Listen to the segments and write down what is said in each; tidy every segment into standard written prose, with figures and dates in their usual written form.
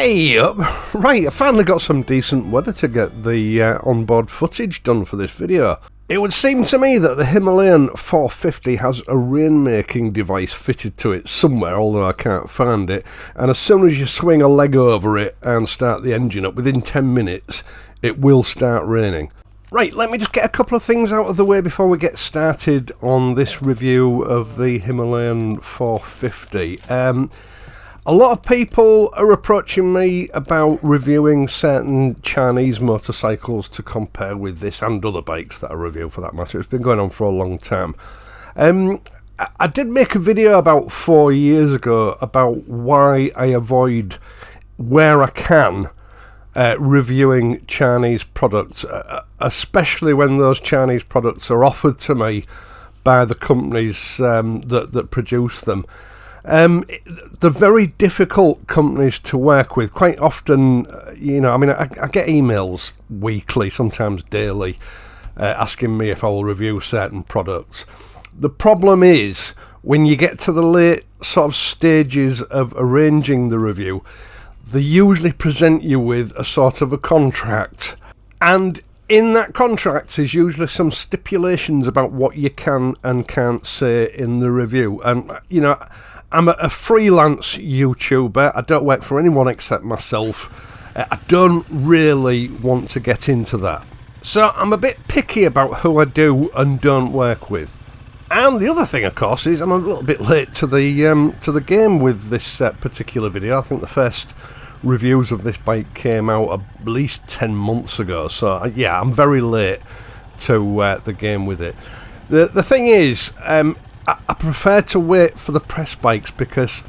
Hey up! Right, I finally got some decent weather to get the onboard footage done for this video. It would seem to me that the Himalayan 450 has a rainmaking device fitted to it somewhere, although I can't find it, and as soon as you swing a leg over it and start the engine up, within 10 minutes it will start raining. Right, let me just get a couple of things out of the way before we get started on this review of the Himalayan 450. A lot of people are approaching me about reviewing certain Chinese motorcycles to compare with this and other bikes that I review for that matter. It's been going on for a long time. I did make a video about 4 years ago about why I avoid, where I can, reviewing Chinese products, especially when those Chinese products are offered to me by the companies that produce them. They're very difficult companies to work with. Quite often, I get emails weekly, sometimes daily, asking me if I will review certain products. The problem is, when you get to the late sort of stages of arranging the review, they usually present you with a sort of a contract. And in that contract is usually some stipulations about what you can and can't say in the review. And, I'm a freelance YouTuber. I don't work for anyone except myself. I don't really want to get into that. So I'm a bit picky about who I do and don't work with. And the other thing, of course, is I'm a little bit late to the game with this particular video. I think the first reviews of this bike came out at least 10 months ago. So, yeah, I'm very late to the game with it. The thing is, I prefer to wait for the press bikes because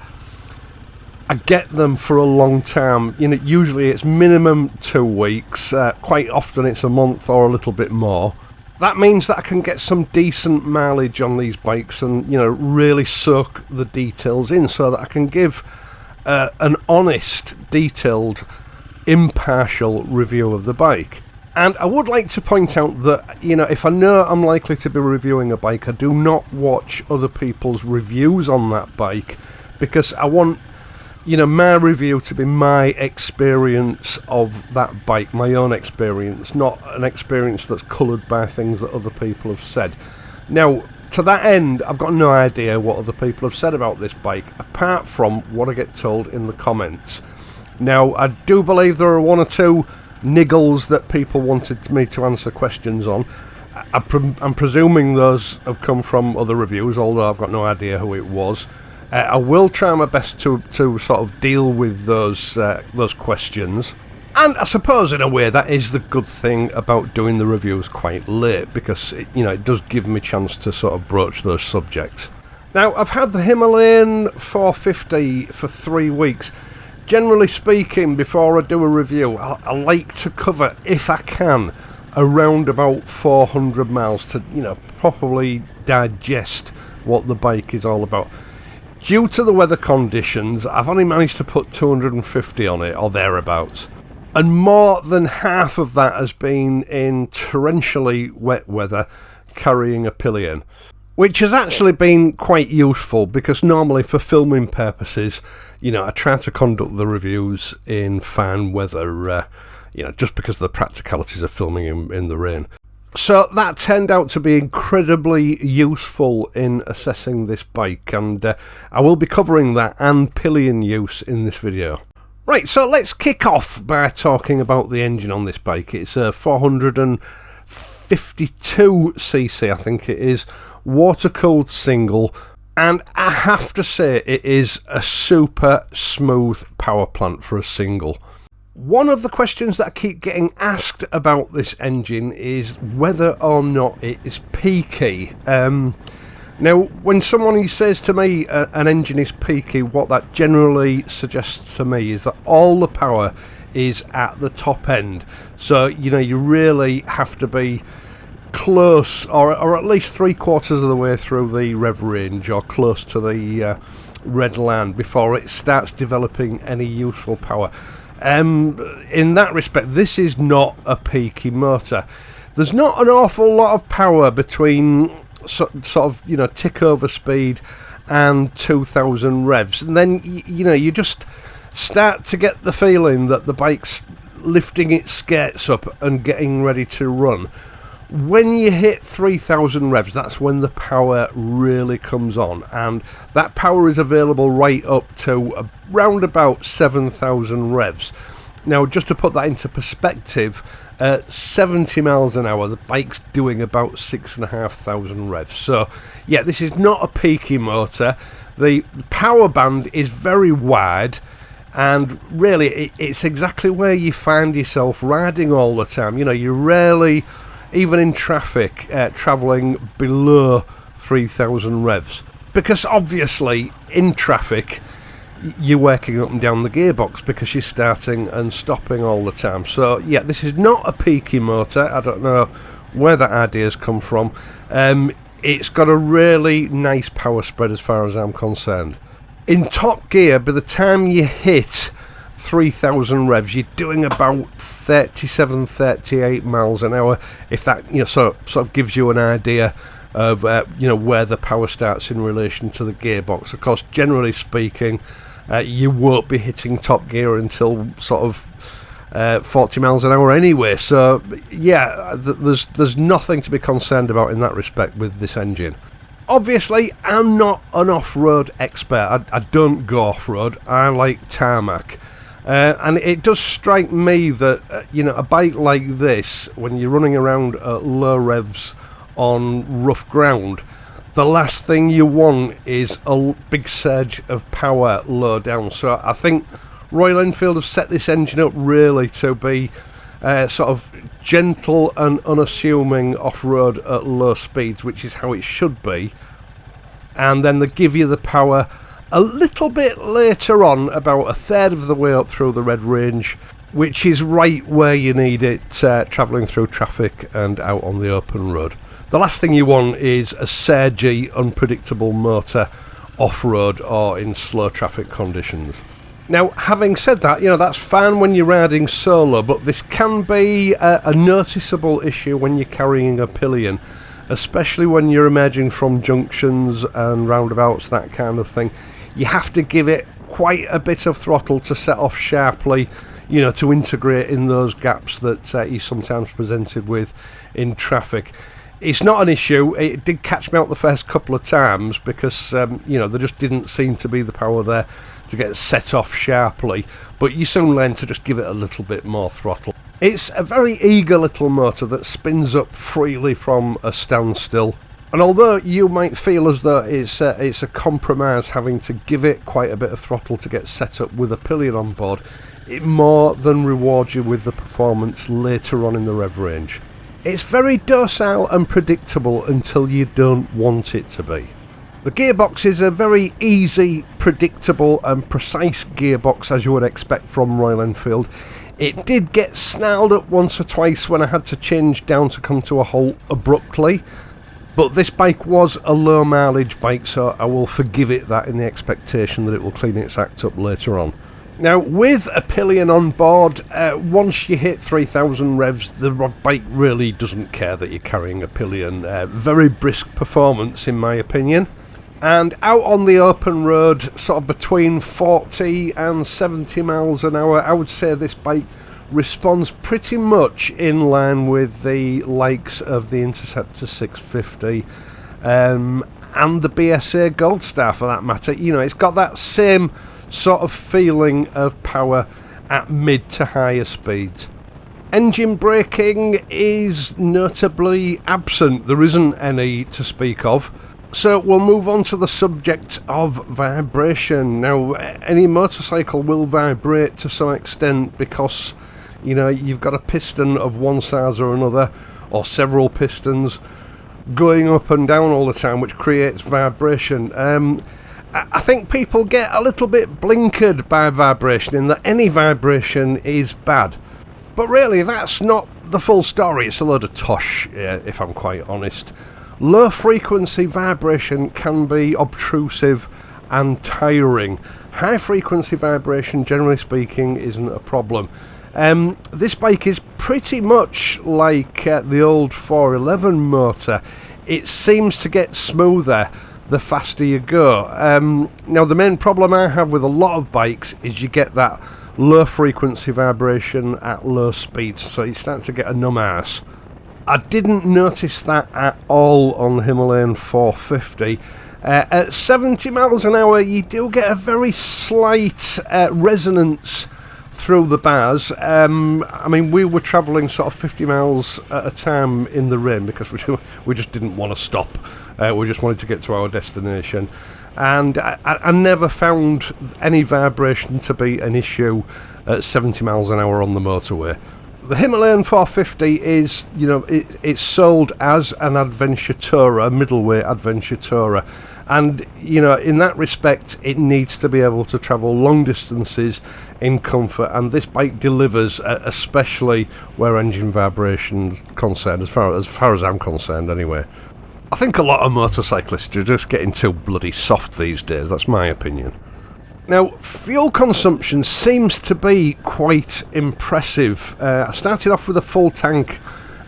I get them for a long time. Usually it's minimum 2 weeks. Quite often it's a month or a little bit more. That means that I can get some decent mileage on these bikes and, really soak the details in so that I can give an honest, detailed, impartial review of the bike. And I would like to point out that, if I know I'm likely to be reviewing a bike, I do not watch other people's reviews on that bike because I want, my review to be my experience of that bike, my own experience, not an experience that's coloured by things that other people have said. Now, to that end, I've got no idea what other people have said about this bike, apart from what I get told in the comments. Now, I do believe there are one or two niggles that people wanted me to answer questions on. I'm presuming those have come from other reviews, although I've got no idea who it was. I will try my best to sort of deal with those questions. And I suppose in a way that is the good thing about doing the reviews quite late, because it does give me a chance to sort of broach those subjects. Now, I've had the Himalayan 450 for 3 weeks. Generally speaking, before I do a review, I like to cover, if I can, around about 400 miles to, properly digest what the bike is all about. Due to the weather conditions, I've only managed to put 250 on it, or thereabouts. And more than half of that has been in torrentially wet weather, carrying a pillion. Which has actually been quite useful, because normally for filming purposes, I try to conduct the reviews in fine weather, just because of the practicalities of filming in the rain. So that turned out to be incredibly useful in assessing this bike, and I will be covering that and pillion use in this video. Right, so let's kick off by talking about the engine on this bike. It's a 452cc, I think it is, water-cooled single, and I have to say it is a super smooth power plant for a single. One of the questions that I keep getting asked about this engine is whether or not it is peaky. Now, when someone says to me an engine is peaky, what that generally suggests to me is that all the power is at the top end. So, you really have to be close, or at least 3/4 of the way through the rev range, or close to the red line, before it starts developing any useful power. In that respect, this is not a peaky motor. There's not an awful lot of power between sort of tick over speed and 2000 revs, and then you just start to get the feeling that the bike's lifting its skates up and getting ready to run. When you hit 3,000 revs, that's when the power really comes on, and that power is available right up to around about 7,000 revs. Now, just to put that into perspective, at 70 miles an hour, the bike's doing about 6,500 revs. So, yeah, this is not a peaky motor. The power band is very wide, and really, it's exactly where you find yourself riding all the time. You know, you're rarely, even in traffic, travelling below 3,000 revs. Because obviously, in traffic, you're working up and down the gearbox because you're starting and stopping all the time. So yeah, this is not a peaky motor. I don't know where that idea's come from. It's got a really nice power spread as far as I'm concerned. In top gear, by the time you hit 3,000 revs, you're doing about 37, 38 miles an hour. If that, you know, sort of gives you an idea of you know, where the power starts in relation to the gearbox. Of course, generally speaking, you won't be hitting top gear until sort of 40 miles an hour anyway. So yeah, there's nothing to be concerned about in that respect with this engine. Obviously, I'm not an off-road expert. I don't go off-road. I like tarmac. And it does strike me that you know, a bike like this, when you're running around at low revs on rough ground, the last thing you want is a big surge of power low down. So I think Royal Enfield have set this engine up really to be sort of gentle and unassuming off-road at low speeds, which is how it should be. And then they give you the power a little bit later on, about a third of the way up through the red range, which is right where you need it, travelling through traffic and out on the open road. The last thing you want is a surgy, unpredictable motor off-road or in slow traffic conditions. Now, having said that, you know, that's fine when you're riding solo, but this can be a noticeable issue when you're carrying a pillion, especially when you're emerging from junctions and roundabouts, that kind of thing. You have to give it quite a bit of throttle to set off sharply, you know, to integrate in those gaps that you're sometimes presented with in traffic. It's not an issue. It did catch me out the first couple of times because, you know, there just didn't seem to be the power there to get set off sharply. But you soon learn to just give it a little bit more throttle. It's a very eager little motor that spins up freely from a standstill. And although you might feel as though it's a compromise having to give it quite a bit of throttle to get set up with a pillion on board, it more than rewards you with the performance later on in the rev range. It's very docile and predictable until you don't want it to be. The gearbox is a very easy, predictable and precise gearbox, as you would expect from Royal Enfield. It did get snarled up once or twice when I had to change down to come to a halt abruptly, but this bike was a low mileage bike, so I will forgive it that in the expectation that it will clean its act up later on. Now, with a pillion on board, once you hit 3,000 revs, the bike really doesn't care that you're carrying a pillion. Very brisk performance, in my opinion. And out on the open road, sort of between 40 and 70 miles an hour, I would say this bike responds pretty much in line with the likes of the Interceptor 650 and the BSA Gold Star, for that matter. You know, it's got that same sort of feeling of power at mid to higher speeds. Engine braking is notably absent. There isn't any to speak of. So we'll move on to the subject of vibration. Now, any motorcycle will vibrate to some extent because, you know, you've got a piston of one size or another, or several pistons going up and down all the time, which creates vibration. I think people get a little bit blinkered by vibration, in that any vibration is bad. But really, that's not the full story. It's a load of tosh, if I'm quite honest. Low frequency vibration can be obtrusive and tiring. High frequency vibration, generally speaking, isn't a problem. This bike is pretty much like the old 411 motor. It seems to get smoother the faster you go. Now the main problem I have with a lot of bikes is you get that low frequency vibration at low speeds, so you start to get a numb arse. I didn't notice that at all on the Himalayan 450. At 70 miles an hour you do get a very slight resonance through the bars. I mean, we were travelling sort of 50 miles at a time in the rain because we just didn't want to stop. We just wanted to get to our destination, and I never found any vibration to be an issue at 70 miles an hour on the motorway. The Himalayan 450 is, you know, it's sold as an adventure tourer, middleweight adventure tourer, and, you know, in that respect it needs to be able to travel long distances in comfort, and this bike delivers, especially where engine vibration is concerned, as far as I'm concerned anyway. I think a lot of motorcyclists are just getting too bloody soft these days, that's my opinion. Now, fuel consumption seems to be quite impressive. I started off with a full tank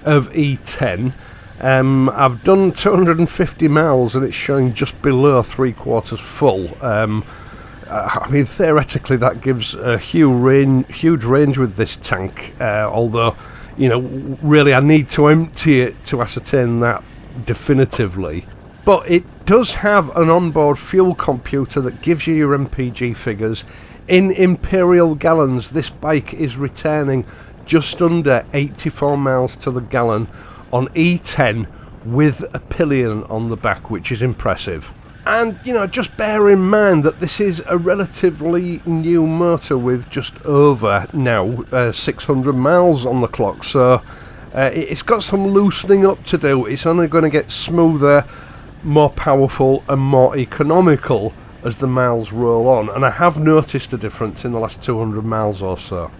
of E10. I've done 250 miles and it's showing just below 3/4 full. I mean, theoretically that gives a huge range with this tank, although, you know, really I need to empty it to ascertain that definitively. But it does have an onboard fuel computer that gives you your MPG figures. In imperial gallons, this bike is returning just under 84 miles to the gallon on E10 with a pillion on the back, which is impressive. And, you know, just bear in mind that this is a relatively new motor with just over now 600 miles on the clock, so it's got some loosening up to do. It's only going to get smoother, more powerful and more economical as the miles roll on, and I have noticed a difference in the last 200 miles or so.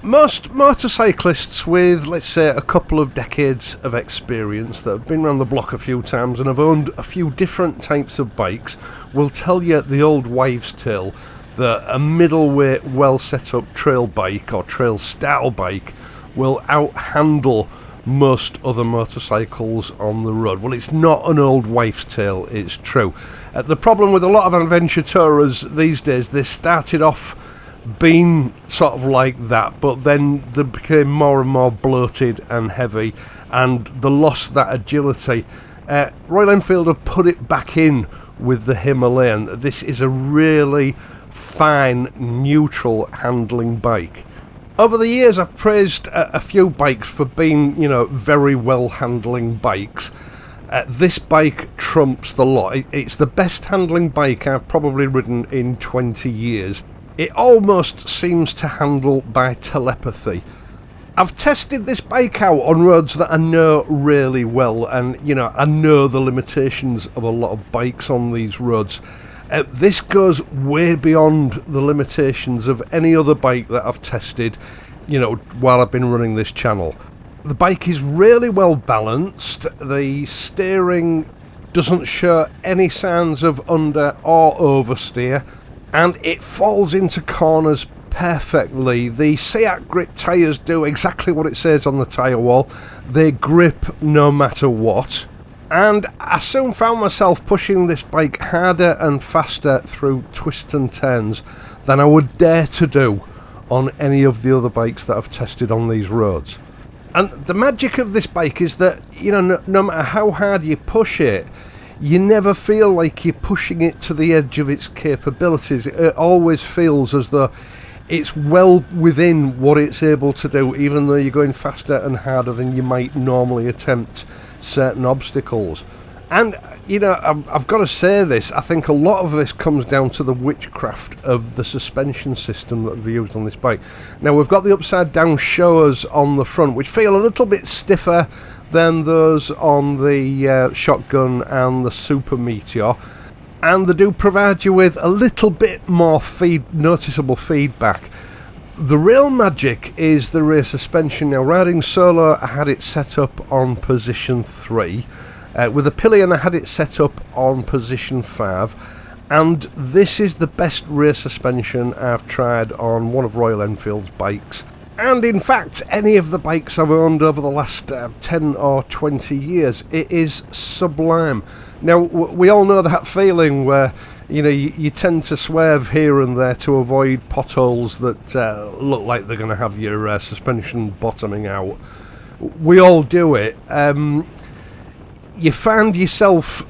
Most motorcyclists with, let's say, a couple of decades of experience that have been around the block a few times and have owned a few different types of bikes will tell you the old wives' tale that a middleweight, well set up trail bike or trail style bike will outhandle most other motorcycles on the road. Well, it's not an old wife's tale, it's true. The problem with a lot of adventure tourers these days, they started off being sort of like that, but then they became more and more bloated and heavy, and they lost that agility. Royal Enfield have put it back in with the Himalayan. This is a really fine, neutral handling bike. Over the years I've praised a few bikes for being, you know, very well handling bikes. This bike trumps the lot. It's the best handling bike I've probably ridden in 20 years. It almost seems to handle by telepathy. I've tested this bike out on roads that I know really well, and, you know, I know the limitations of a lot of bikes on these roads. This goes way beyond the limitations of any other bike that I've tested, you know, while I've been running this channel. The bike is really well balanced. The steering doesn't show any signs of under or oversteer, and it falls into corners perfectly. The Seat grip tyres do exactly what it says on the tyre wall. They grip no matter what. And I soon found myself pushing this bike harder and faster through twists and turns than I would dare to do on any of the other bikes that I've tested on these roads. And the magic of this bike is that, you know, no matter how hard you push it, you never feel like you're pushing it to the edge of its capabilities. It always feels as though it's well within what it's able to do, even though you're going faster and harder than you might normally attempt certain obstacles. And, you know, I've got to say this, I think a lot of this comes down to the witchcraft of the suspension system that they've used on this bike. Now, we've got the upside down showers on the front, which feel a little bit stiffer than those on the Shotgun and the Super Meteor, and they do provide you with a little bit more noticeable feedback. The real magic is the rear suspension. Now, riding solo, I had it set up on position 3. With a pillion, I had it set up on position 5. And this is the best rear suspension I've tried on one of Royal Enfield's bikes. And in fact, any of the bikes I've owned over the last 10 or 20 years, it is sublime. Now, we all know that feeling where, you tend to swerve here and there to avoid potholes that look like they're going to have your suspension bottoming out. We all do it. You find yourself,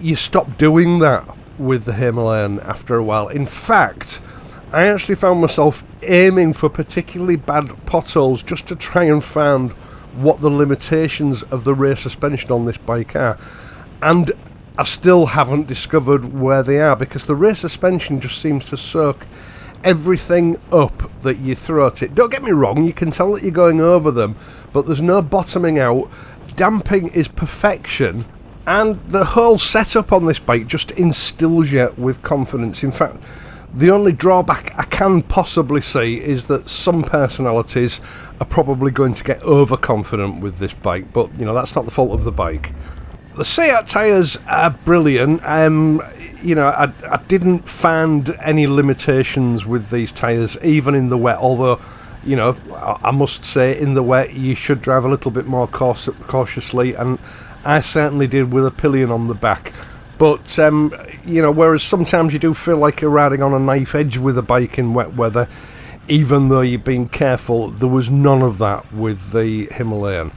you stop doing that with the Himalayan after a while. In fact, I actually found myself aiming for particularly bad potholes just to try and find what the limitations of the rear suspension on this bike are. And I still haven't discovered where they are, because the rear suspension just seems to soak everything up that you throw at it. Don't get me wrong, you can tell that you're going over them, but there's no bottoming out. Damping is perfection, and the whole setup on this bike just instills you with confidence. In fact, the only drawback I can possibly see is that some personalities are probably going to get overconfident with this bike, but that's not the fault of the bike. The Seat tyres are brilliant. I didn't find any limitations with these tyres, even in the wet, although, I must say, in the wet you should drive a little bit more cautiously, and I certainly did with a pillion on the back. But, whereas sometimes you do feel like you're riding on a knife edge with a bike in wet weather, even though you're being careful, there was none of that with the Himalayan.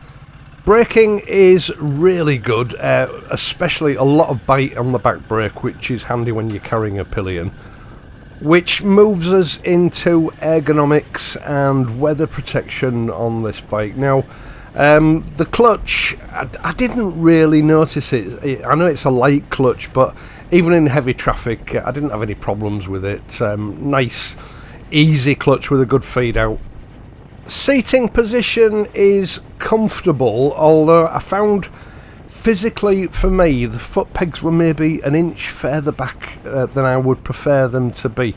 Braking is really good, especially a lot of bite on the back brake, which is handy when you're carrying a pillion. Which moves us into ergonomics and weather protection on this bike. Now, the clutch, I didn't really notice it. I know it's a light clutch, but even in heavy traffic, I didn't have any problems with it. Nice, easy clutch with a good feed out. Seating position is comfortable, although I found physically for me the foot pegs were maybe an inch further back than I would prefer them to be.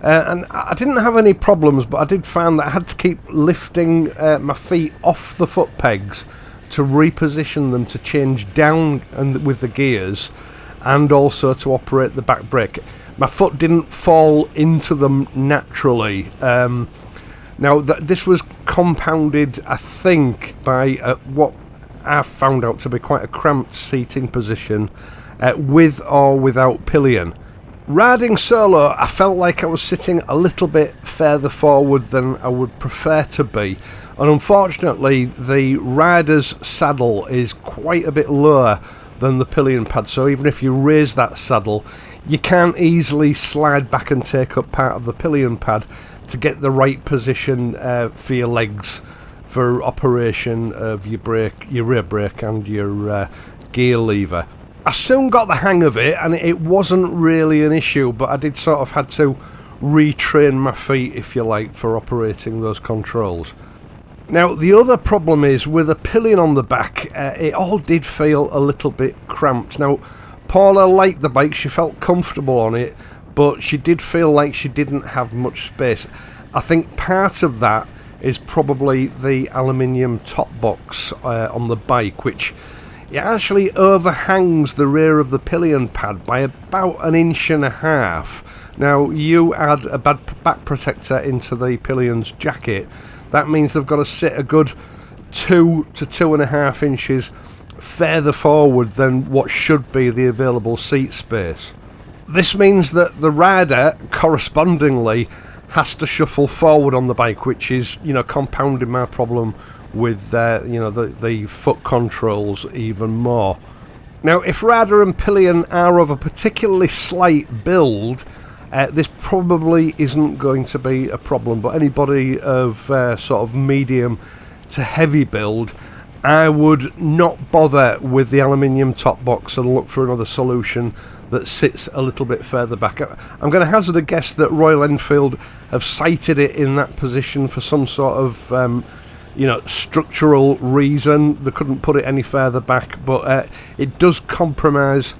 And I didn't have any problems, but I did find that I had to keep lifting my feet off the foot pegs to reposition them to change down and with the gears, and also to operate the back brake. My foot didn't fall into them naturally. Now, this was compounded, I think, by what I found out to be quite a cramped seating position with or without pillion. Riding solo, I felt like I was sitting a little bit further forward than I would prefer to be, and unfortunately the rider's saddle is quite a bit lower than the pillion pad, so even if you raise that saddle, you can't easily slide back and take up part of the pillion pad to get the right position for your legs for operation of your brake, your rear brake and your gear lever. I soon got the hang of it, and it wasn't really an issue, but I did sort of had to retrain my feet, if you like, for operating those controls. Now, the other problem is, with a pillion on the back, it all did feel a little bit cramped. Now, Paula liked the bike, she felt comfortable on it, but she did feel like she didn't have much space. I think part of that is probably the aluminium top box on the bike, which it actually overhangs the rear of the pillion pad by about 1.5 inches. Now, you add a back protector into the pillion's jacket, that means they've got to sit a good 2 to 2.5 inches further forward than what should be the available seat space. This means that the rider correspondingly has to shuffle forward on the bike, which is, compounding my problem with the foot controls even more. Now, if rider and pillion are of a particularly slight build, this probably isn't going to be a problem, but anybody of sort of medium to heavy build, I would not bother with the aluminium top box and look for another solution that sits a little bit further back. I'm going to hazard a guess that Royal Enfield have sighted it in that position for some sort of structural reason. They couldn't put it any further back, but it does compromise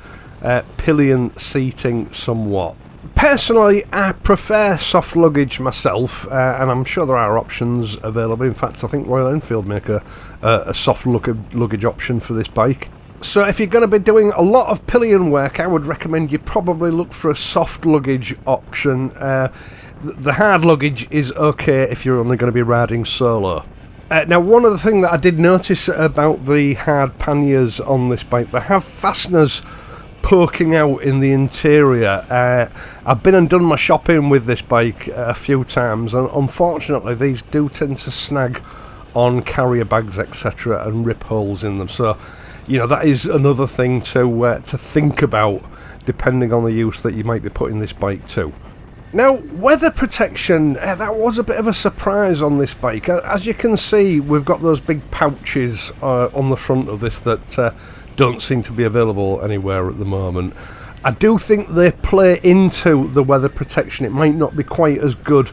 pillion seating somewhat. Personally, I prefer soft luggage myself, and I'm sure there are options available. In fact, I think Royal Enfield make a soft luggage option for this bike. So if you're going to be doing a lot of pillion work, I would recommend you probably look for a soft luggage option. The hard luggage is okay if you're only going to be riding solo. Now, one other thing that I did notice about the hard panniers on this bike, they have fasteners poking out in the interior. I've been and done my shopping with this bike a few times, and unfortunately these do tend to snag on carrier bags, etc., and rip holes in them. So, you know, that is another thing to think about, depending on the use that you might be putting this bike to. Now, weather protection, that was a bit of a surprise on this bike. As you can see, we've got those big pouches on the front of this that don't seem to be available anywhere at the moment. I do think they play into the weather protection. It might not be quite as good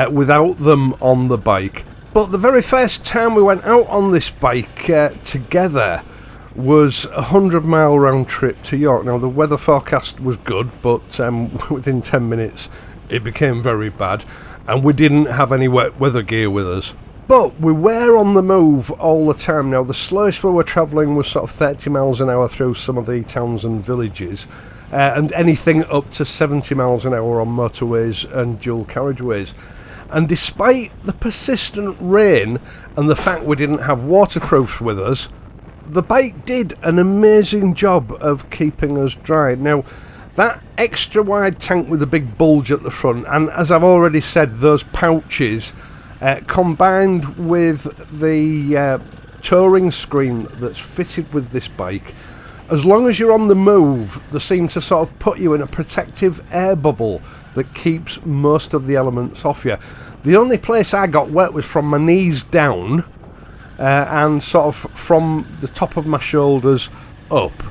without them on the bike. But the very first time we went out on this bike together was a 100-mile round trip to York. Now, the weather forecast was good, but within 10 minutes it became very bad, and we didn't have any wet weather gear with us. But we were on the move all the time. Now, the slowest we were travelling was sort of 30 miles an hour through some of the towns and villages, and anything up to 70 miles an hour on motorways and dual carriageways. And despite the persistent rain and the fact we didn't have waterproofs with us, the bike did an amazing job of keeping us dry. Now, that extra wide tank with a big bulge at the front, and as I've already said, those pouches, combined with the touring screen that's fitted with this bike, as long as you're on the move, they seem to sort of put you in a protective air bubble that keeps most of the elements off you. The only place I got wet was from my knees down, and sort of from the top of my shoulders up,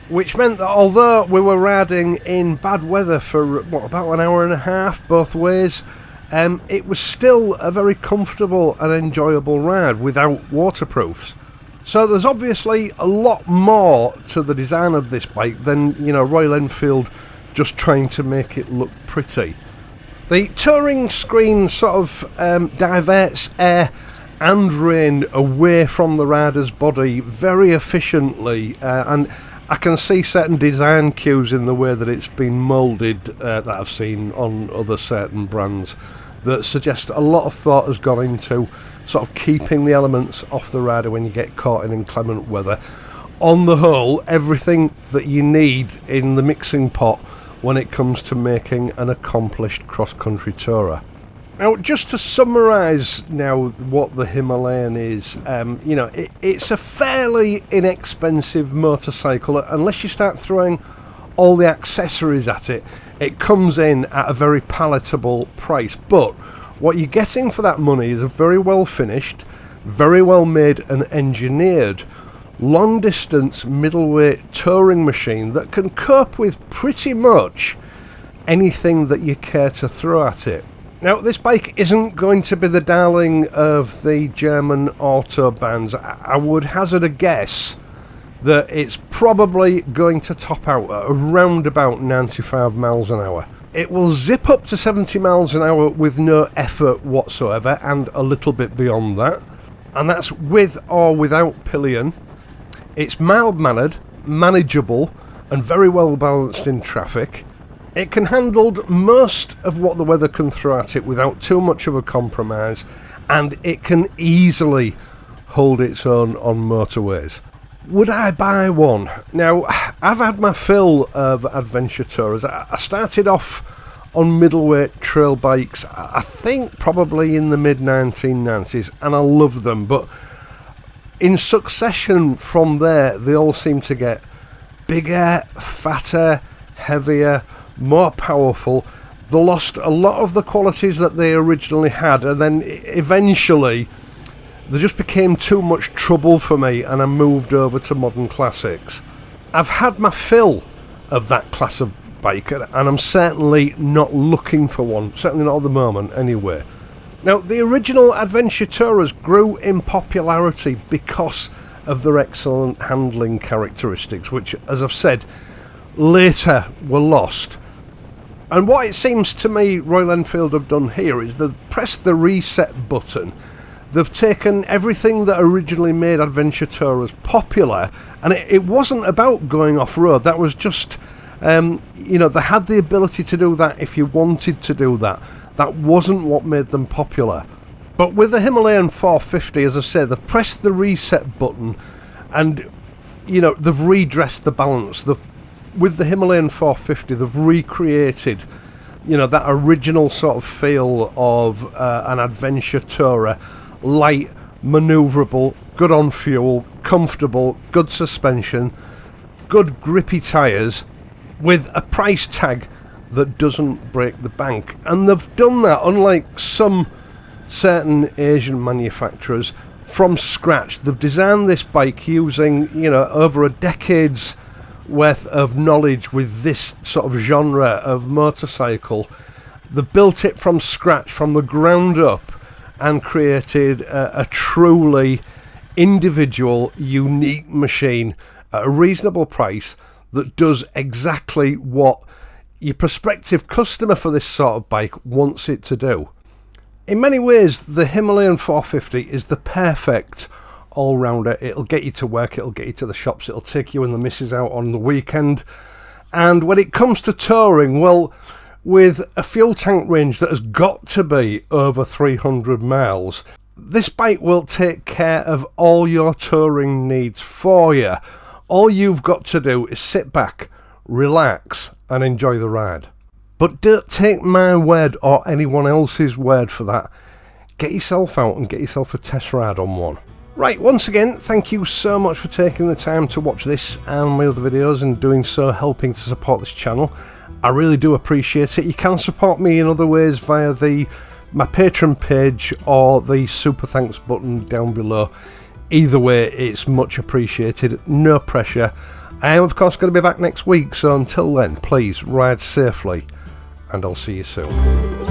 which meant that although we were riding in bad weather for about an hour and a half both ways, it was still a very comfortable and enjoyable ride without waterproofs. So there's obviously a lot more to the design of this bike than, you know, Royal Enfield just trying to make it look pretty. The touring screen sort of diverts air and rain away from the rider's body very efficiently, and I can see certain design cues in the way that it's been moulded that I've seen on other certain brands that suggest a lot of thought has gone into sort of keeping the elements off the rider when you get caught in inclement weather. On the whole, everything that you need in the mixing pot when it comes to making an accomplished cross-country tourer. Now, just to summarise now what the Himalayan is, you know, it's a fairly inexpensive motorcycle. Unless you start throwing all the accessories at it, it comes in at a very palatable price. But what you're getting for that money is a very well finished, very well made and engineered long distance middleweight touring machine that can cope with pretty much anything that you care to throw at it. Now, this bike isn't going to be the darling of the German autobahns. I would hazard a guess that it's probably going to top out at around about 95 miles an hour. It will zip up to 70 miles an hour with no effort whatsoever, and a little bit beyond that. And that's with or without pillion. It's mild-mannered, manageable, and very well balanced in traffic. It can handle most of what the weather can throw at it without too much of a compromise, and it can easily hold its own on motorways. Would I buy one? Now, I've had my fill of adventure tourers. I started off on middleweight trail bikes, I think probably in the mid-1990s, and I loved them, but in succession from there, they all seem to get bigger, fatter, heavier, more powerful. They lost a lot of the qualities that they originally had, and then eventually they just became too much trouble for me, and I moved over to modern classics. I've had my fill of that class of bike, and I'm certainly not looking for one, certainly not at the moment anyway. Now, the original adventure tourers grew in popularity because of their excellent handling characteristics, which, as I've said, later were lost. And what it seems to me Royal Enfield have done here is they've pressed the reset button. They've taken everything that originally made adventure tourers popular, and it wasn't about going off-road. That was just, you know, they had the ability to do that if you wanted to do that. That wasn't what made them popular. But with the Himalayan 450, as I said, they've pressed the reset button, and, you know, they've redressed the balance. They've with the Himalayan 450, they've recreated, you know, that original sort of feel of an adventure tourer. Light, manoeuvrable, good on fuel, comfortable, good suspension, good grippy tyres, with a price tag that doesn't break the bank. And they've done that, unlike some certain Asian manufacturers, from scratch. They've designed this bike using, you know, over a decade's worth of knowledge with this sort of genre of motorcycle. They've built it from scratch, from the ground up, and created a truly individual, unique machine at a reasonable price that does exactly what your prospective customer for this sort of bike wants it to do. In many ways, the Himalayan 450 is the perfect all-rounder. It'll get you to work, it'll get you to the shops, it'll take you and the missus out on the weekend. And when it comes to touring, well, with a fuel tank range that has got to be over 300 miles, this bike will take care of all your touring needs for you. All you've got to do is sit back, relax, and enjoy the ride. But don't take my word or anyone else's word for that. Get yourself out and get yourself a test ride on one. Right, once again, thank you so much for taking the time to watch this and my other videos, and doing so helping to support this channel. I really do appreciate it. You can support me in other ways via my Patreon page or the super thanks button down below. Either way, it's much appreciated. No pressure. I am of course going to be back next week, so until then, please ride safely, and I'll see you soon.